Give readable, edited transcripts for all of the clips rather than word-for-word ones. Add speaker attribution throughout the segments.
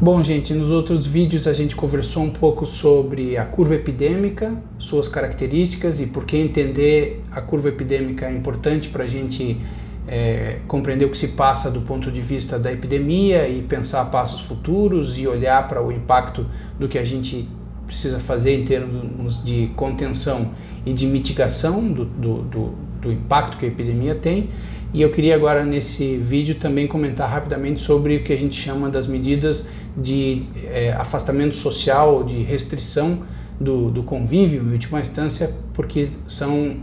Speaker 1: Bom, gente, nos outros vídeos a gente conversou um pouco sobre a curva epidêmica, suas características e por que entender a curva epidêmica é importante para a gente compreender o que se passa do ponto de vista da epidemia e pensar passos futuros e olhar para o impacto do que a gente precisa fazer em termos de contenção e de mitigação do impacto que a epidemia tem. E eu queria agora nesse vídeo também comentar rapidamente sobre o que a gente chama das medidas de afastamento social, de restrição do convívio, em última instância, porque são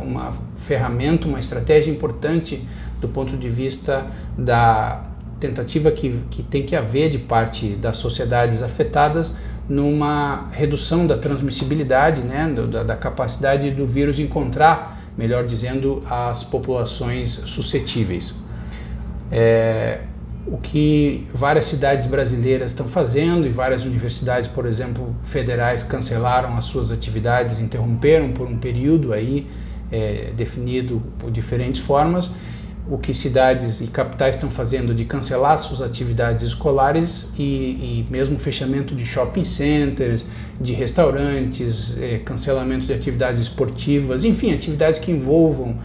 Speaker 1: uma ferramenta, uma estratégia importante do ponto de vista da tentativa que tem que haver de parte das sociedades afetadas numa redução da transmissibilidade, né, da capacidade do vírus encontrar, melhor dizendo, as populações suscetíveis. O que várias cidades brasileiras estão fazendo e várias universidades, por exemplo, federais, cancelaram as suas atividades, interromperam por um período aí definido por diferentes formas. O que cidades e capitais estão fazendo de cancelar suas atividades escolares e mesmo fechamento de shopping centers, de restaurantes, cancelamento de atividades esportivas, enfim, atividades que envolvam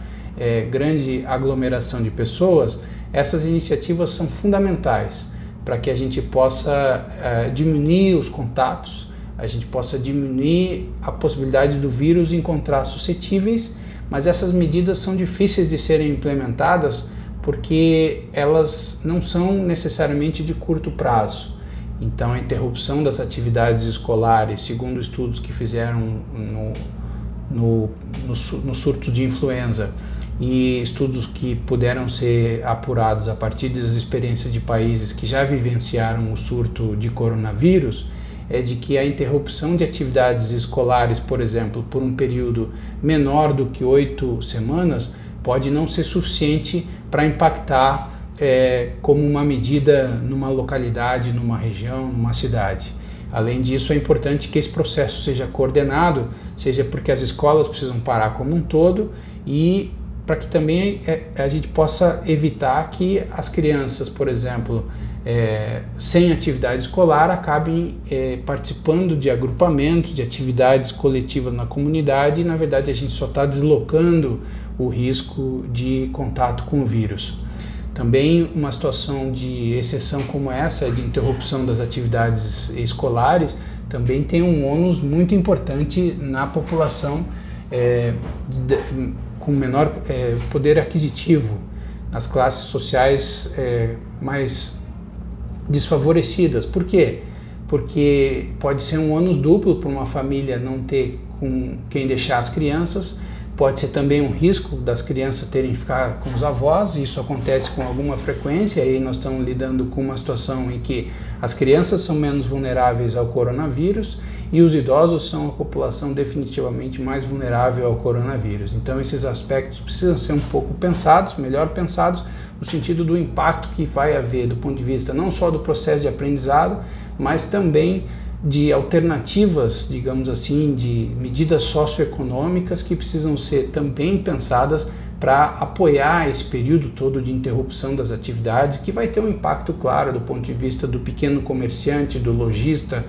Speaker 1: grande aglomeração de pessoas. Essas iniciativas são fundamentais para que a gente possa diminuir os contatos, a gente possa diminuir a possibilidade do vírus encontrar suscetíveis, mas essas medidas são difíceis de serem implementadas porque elas não são necessariamente de curto prazo. Então a interrupção das atividades escolares, segundo estudos que fizeram no surto de influenza, e estudos que puderam ser apurados a partir das experiências de países que já vivenciaram o surto de coronavírus, é de que a interrupção de atividades escolares, por exemplo, por um período menor do que 8 semanas, pode não ser suficiente para impactar como uma medida numa localidade, numa região, numa cidade. Além disso, é importante que esse processo seja coordenado, seja porque as escolas precisam parar como um todo e para que também a gente possa evitar que as crianças, por exemplo, sem atividade escolar, acabem participando de agrupamentos, de atividades coletivas na comunidade e, na verdade, a gente só está deslocando o risco de contato com o vírus. Também uma situação de exceção como essa, de interrupção das atividades escolares, também tem um ônus muito importante na população com menor poder aquisitivo, nas classes sociais mais desfavorecidas. Por quê? Porque pode ser um ônus duplo para uma família não ter com quem deixar as crianças, pode ser também um risco das crianças terem que ficar com os avós, e isso acontece com alguma frequência, e aí nós estamos lidando com uma situação em que as crianças são menos vulneráveis ao coronavírus e os idosos são a população definitivamente mais vulnerável ao coronavírus. Então esses aspectos precisam ser um pouco pensados, melhor pensados, no sentido do impacto que vai haver do ponto de vista não só do processo de aprendizado, mas também de alternativas, digamos assim, de medidas socioeconômicas que precisam ser também pensadas para apoiar esse período todo de interrupção das atividades, que vai ter um impacto claro do ponto de vista do pequeno comerciante, do lojista,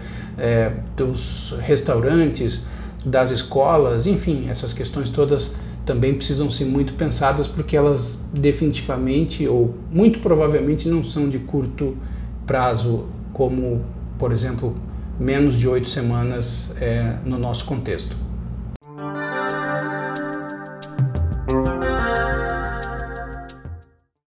Speaker 1: dos restaurantes, das escolas, enfim, essas questões todas também precisam ser muito pensadas porque elas definitivamente ou muito provavelmente não são de curto prazo, como, por exemplo, menos de 8 semanas no nosso contexto.